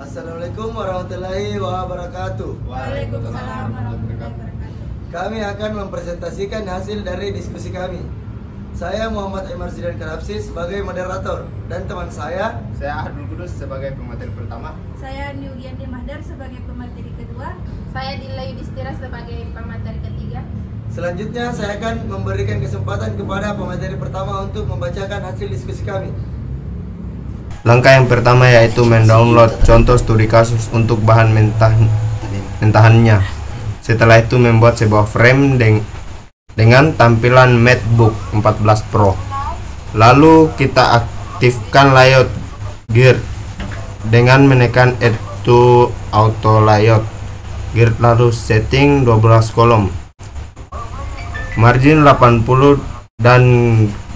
Assalamualaikum warahmatullahi wabarakatuh. Waalaikumsalam warahmatullahi wabarakatuh. Kami akan mempresentasikan hasil dari diskusi kami. Saya Muhammad Imar Zidan Karapsi sebagai moderator dan teman saya Abdul Kudus sebagai pemateri pertama. Saya Niugianti Mahdar sebagai pemateri kedua. Saya Dila Yudhistira sebagai pemateri ketiga. Selanjutnya saya akan memberikan kesempatan kepada pemateri pertama untuk membacakan hasil diskusi kami. Langkah yang pertama yaitu mendownload contoh studi kasus untuk bahan mentahannya. Setelah itu membuat sebuah frame dengan tampilan MacBook 14 Pro. Lalu kita aktifkan layout gear dengan menekan Add to Auto Layout gear, lalu setting 12 kolom, margin 80 dan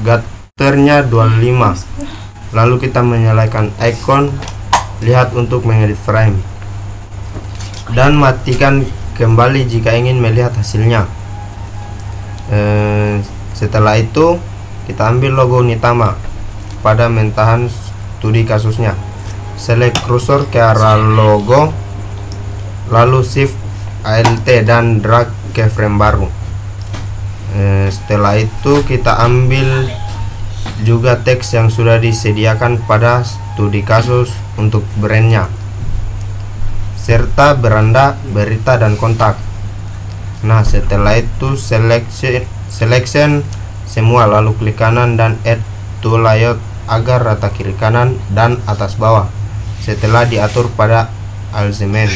gutternya 25. Lalu kita menyalakan icon lihat untuk mengedit frame dan matikan kembali jika ingin melihat hasilnya. Setelah itu kita ambil logo Nitama pada mentahan studi kasusnya, select cursor ke arah logo, lalu shift alt dan drag ke frame baru. Setelah itu kita ambil juga teks yang sudah disediakan pada studi kasus untuk brandnya, serta beranda, berita, dan kontak. Nah, setelah itu selection semua, lalu klik kanan dan add to layout agar rata kiri kanan dan atas bawah setelah diatur pada alignment.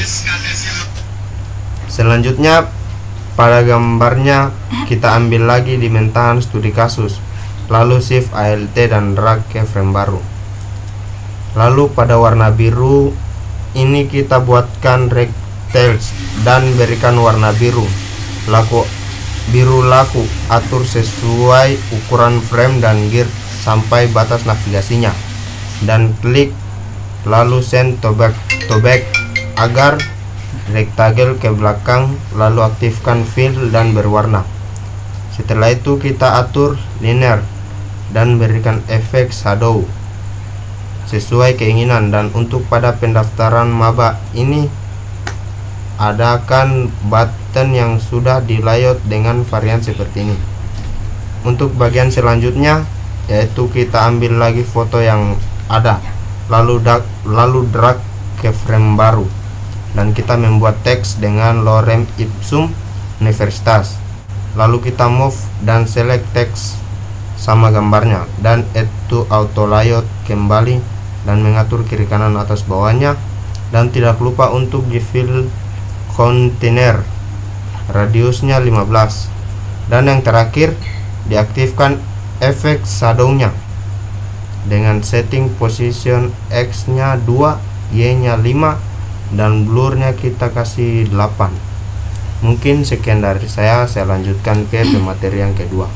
Selanjutnya pada gambarnya kita ambil lagi di mentahan studi kasus, lalu shift alt dan drag ke frame baru. Lalu pada warna biru ini kita buatkan rectangles dan berikan warna biru laku, atur sesuai ukuran frame dan gear sampai batas navigasinya, dan klik lalu send to back agar rectangle ke belakang, lalu aktifkan fill dan berwarna. Setelah itu kita atur linear dan berikan efek shadow sesuai keinginan. Dan untuk pada pendaftaran maba ini adakan button yang sudah di layout dengan varian seperti ini. Untuk bagian selanjutnya yaitu kita ambil lagi foto yang ada, lalu drag ke frame baru, dan kita membuat teks dengan lorem ipsum universitas. Lalu kita move dan select teks sama gambarnya dan add to auto layout kembali dan mengatur kiri kanan atas bawahnya, dan tidak lupa untuk di fill container radiusnya 15. Dan yang terakhir diaktifkan efek shadownya dengan setting position X nya 2, Y nya 5, dan blurnya kita kasih 8. Mungkin sekian dari saya lanjutkan ke materi yang kedua.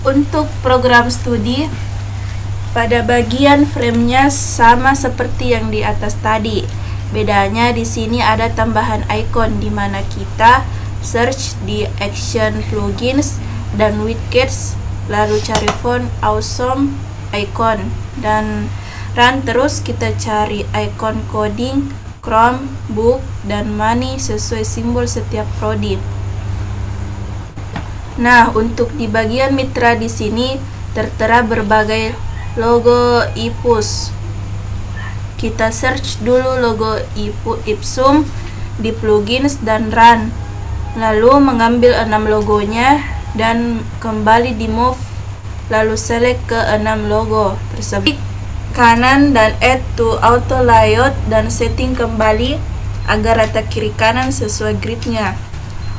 Untuk program studi, pada bagian framenya sama seperti yang di atas tadi. Bedanya di sini ada tambahan icon di mana kita search di action plugins dan widgets, lalu cari font awesome icon, dan run terus kita cari icon coding, Chrome, book, dan money sesuai simbol setiap prodi. Nah, untuk di bagian mitra di sini tertera berbagai logo IPUS. Kita search dulu logo Ipsum di plugins dan run, lalu mengambil 6 logonya dan kembali di move, lalu select ke 6 logo tersebut, kanan dan add to auto layout dan setting kembali agar rata kiri kanan sesuai gridnya.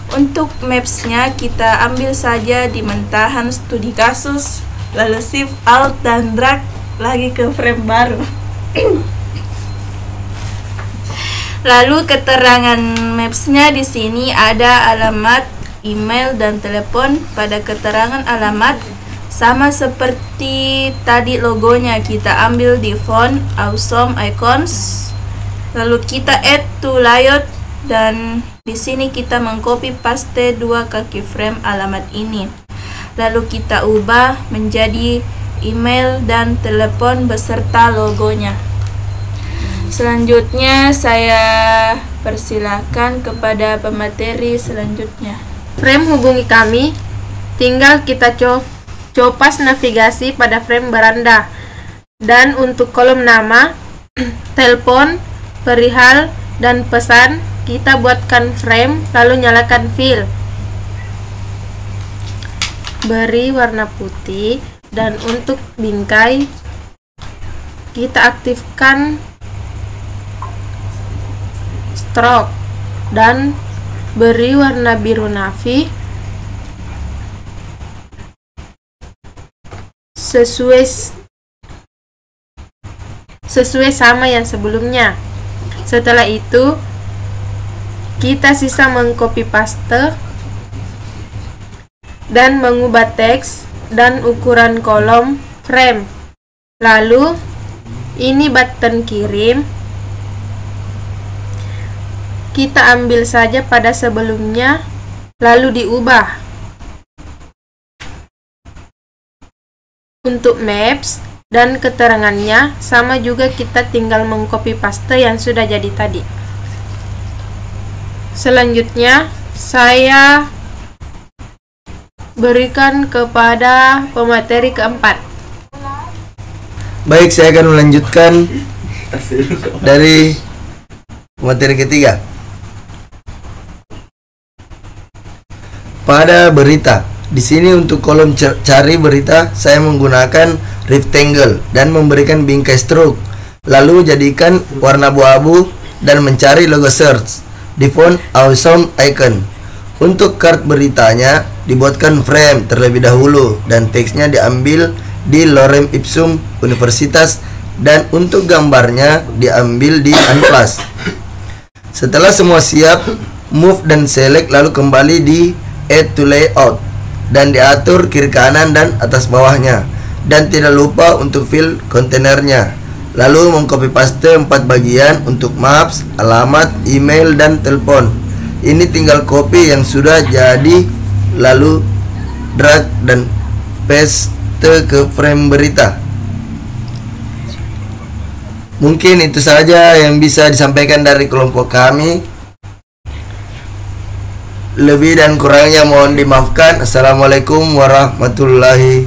Untuk mapsnya kita ambil saja di mentahan studi kasus, lalu shift alt dan drag lagi ke frame baru. Lalu keterangan mapsnya di sini ada alamat, email, dan telepon. Pada keterangan alamat sama seperti tadi logonya, kita ambil di font awesome icons, lalu kita add to layout, dan di sini kita mengcopy paste 2 kaki frame alamat ini, lalu kita ubah menjadi email dan telepon beserta logonya. Selanjutnya saya persilakan kepada pemateri selanjutnya. Frame hubungi kami, tinggal kita copas navigasi pada frame beranda. Dan untuk kolom nama, telepon, perihal, dan pesan, kita buatkan frame lalu nyalakan fill. Beri warna putih, dan untuk bingkai kita aktifkan stroke dan beri warna biru navy sesuai sama yang sebelumnya. Setelah itu kita sisa mengcopy paste dan mengubah teks dan ukuran kolom frame. Lalu ini button kirim, kita ambil saja pada sebelumnya lalu diubah. Untuk maps dan keterangannya sama juga, kita tinggal mengcopy paste yang sudah jadi tadi. Selanjutnya saya berikan kepada pemateri keempat. Baik, saya akan melanjutkan dari materi ketiga. Pada berita, di sini untuk kolom cari berita saya menggunakan rectangle dan memberikan bingkai stroke. Lalu jadikan warna abu-abu dan mencari logo search di font awesome icon. Untuk kart beritanya dibuatkan frame terlebih dahulu dan teksnya diambil di lorem ipsum universitas, dan untuk gambarnya diambil di Unplus. Setelah semua siap, move dan select lalu kembali di add to layout dan diatur kiri kanan dan atas bawahnya, dan tidak lupa untuk fill kontainernya. Lalu mengcopy paste 4 bagian untuk maps, alamat, email, dan telepon. Ini tinggal copy yang sudah jadi lalu drag dan paste ke frame berita. Mungkin itu saja yang bisa disampaikan dari kelompok kami. Lebih dan kurangnya mohon dimaafkan. Assalamualaikum warahmatullahi